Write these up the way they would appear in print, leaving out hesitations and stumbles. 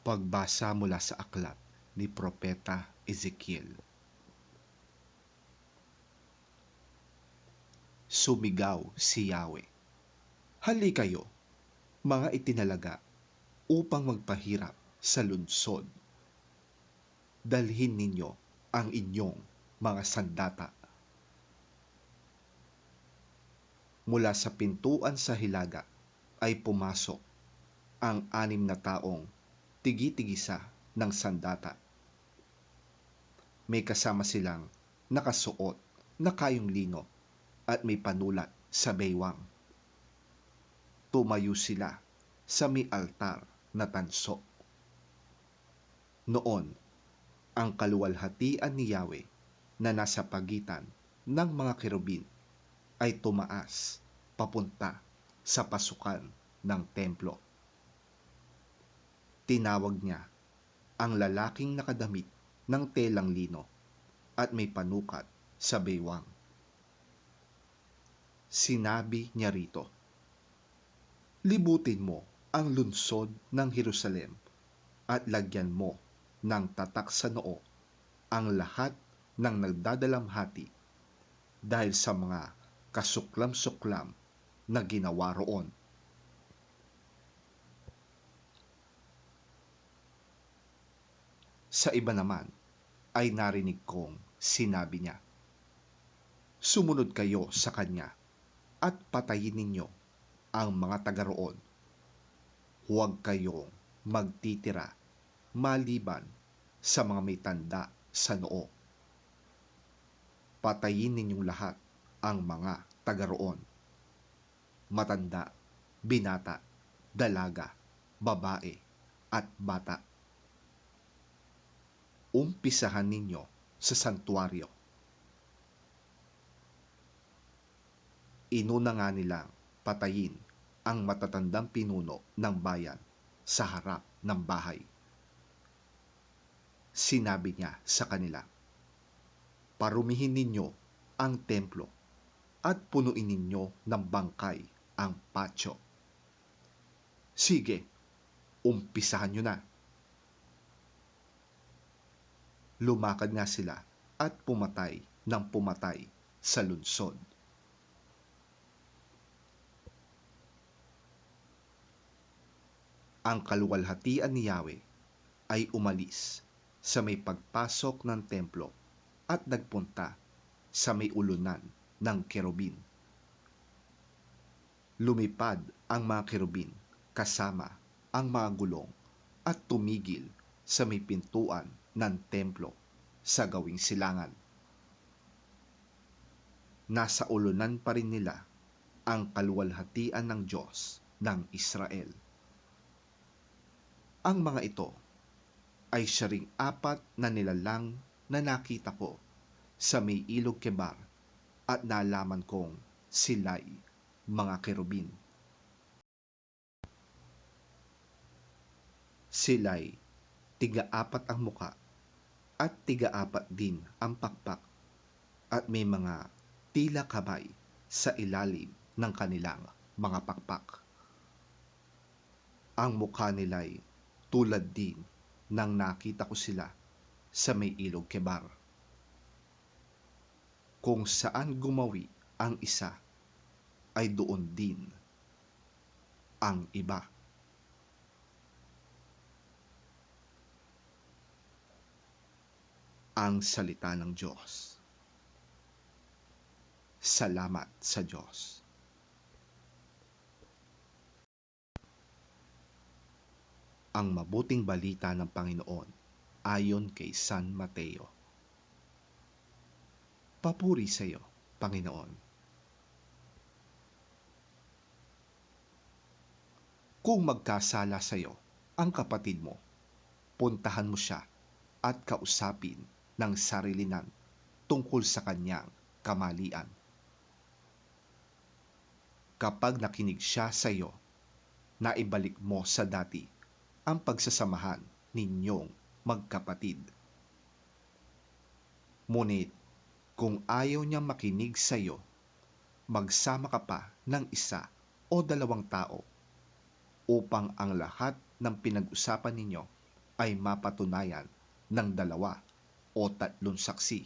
Pagbasa mula sa aklat ni Propeta Ezekiel. Sumigaw si Yahweh, "Hali kayo, mga itinalaga, upang magpahirap sa lungsod. Dalhin ninyo ang inyong mga sandata. Mula sa pintuan sa hilaga ay pumasok ang 6 na taong tigi-tigisa ng sandata. May kasama silang nakasuot na kayong lino at may panulat sa baywang. Tumayo sila sa may altar na tanso. Noon, ang kaluwalhatian ni Yahweh na nasa pagitan ng mga kerubin ay tumaas papunta sa pasukan ng templo. Tinawag niya ang lalaking nakadamit ng telang lino at may panukat sa baywang. Sinabi niya rito, "Libutin mo ang lungsod ng Jerusalem at lagyan mo ng tatak sa noo ang lahat ng nagdadalamhati dahil sa mga kasuklam-suklam na ginawa roon." Sa iba naman ay narinig kong sinabi niya, "Sumunod kayo sa kanya at patayin ninyo ang mga taga roon. Huwag kayong magtitira maliban sa mga may tanda sa noo. Patayin ninyong lahat ang mga taga roon, matanda, binata, dalaga, babae, at bata. Umpisahan ninyo sa santuaryo." Inuna nga nilang patayin ang matatandang pinuno ng bayan sa harap ng bahay. Sinabi niya sa kanila, "Parumihin ninyo ang templo at punuin ninyo ng bangkay ang patio. Sige, umpisahan nyo na." Lumakad nga sila at pumatay ng pumatay sa lungsod. Ang kaluwalhatian ni Yahweh ay umalis sa may pagpasok ng templo at nagpunta sa may ulunan ng kerubin. Lumipad ang mga kerubin kasama ang mga gulong at tumigil sa may pintuan ng templo sa gawing silangan. Nasa ulunan pa rin nila ang kaluwalhatian ng Diyos ng Israel. Ang mga ito ay siya ring 4 na nilalang na nakita ko sa may ilog Kebar at nalaman kong sila'y mga kerubin. Sila'y 3 ang muka at 3 din ang pakpak at may mga tila kamay sa ilalim ng kanilang mga pakpak. Ang mukha nila'y tulad din nang nakita ko sila sa may ilog Kebar. Kung saan gumawi ang isa, ay doon din ang iba. Ang salita ng Diyos. Salamat sa Diyos. Ang mabuting balita ng Panginoon ayon kay San Mateo. Papuri sa iyo, Panginoon. Kung magkasala sa iyo ang kapatid mo, puntahan mo siya at kausapin ng sarilinan tungkol sa kanyang kamalian. Kapag nakinig siya sa iyo, naibalik mo sa dati ang pagsasamahan ninyong magkapatid. Ngunit kung ayaw niyang makinig sa iyo, magsama ka pa ng 1 o 2 tao upang ang lahat ng pinag-usapan ninyo ay mapatunayan ng 2 o 3 saksi.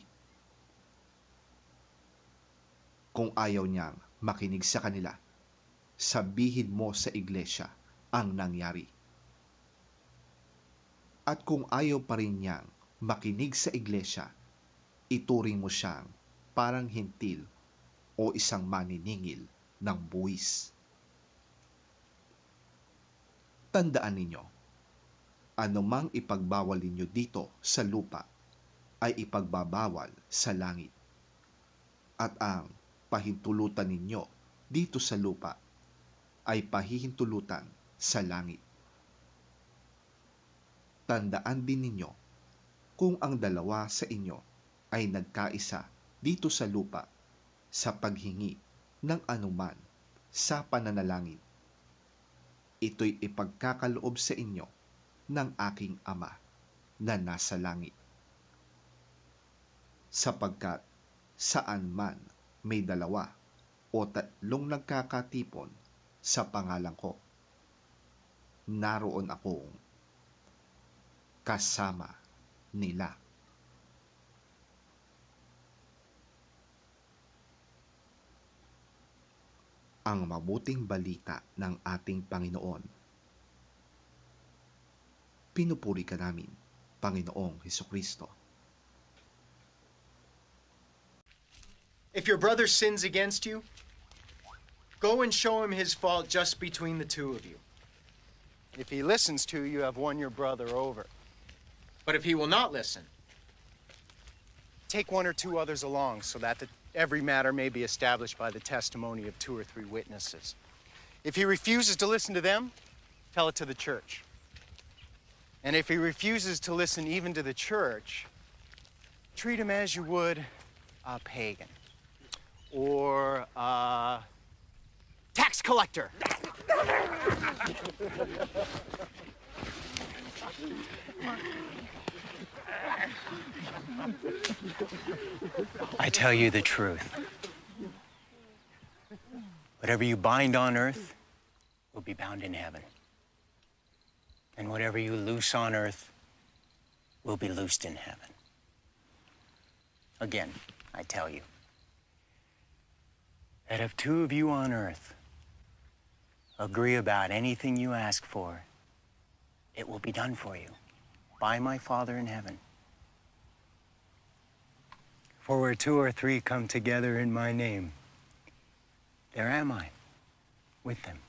Kung ayaw niyang makinig sa kanila, sabihin mo sa iglesia ang nangyari. At kung ayaw pa rin niyang makinig sa iglesia, ituring mo siyang parang hintil o isang maniningil ng buwis. Tandaan ninyo, anumang ipagbawal ninyo dito sa lupa ay ipagbabawal sa langit. At ang pahintulutan ninyo dito sa lupa ay pahihintulutan sa langit. Tandaan din ninyo, kung ang 2 sa inyo ay nagkaisa dito sa lupa sa paghingi ng anuman sa pananalangin, ito'y ipagkakaloob sa inyo ng aking Ama na nasa langit. Sapagkat saan man may 2 o 3 nagkakatipon sa pangalan ko, naroon akong kasama nila. Ang mabuting balita ng ating Panginoon. Pinupuri ka namin, Panginoong Hesukristo. If your brother sins against you, go and show him his fault just between the 2 of you. If he listens to you, have won your brother over. But if he will not listen, Take 1 or 2 others along so that every matter may be established by the testimony of 2 or 3 witnesses. If he refuses to listen to them, tell it to the church. And if he refuses to listen even to the church, treat him as you would a pagan or a tax collector. I tell you the truth. Whatever you bind on earth will be bound in heaven. And whatever you loose on earth will be loosed in heaven. Again, I tell you that if 2 of you on earth agree about anything you ask for, it will be done for you by my Father in heaven. For where 2 or 3 come together in my name, there am I with them.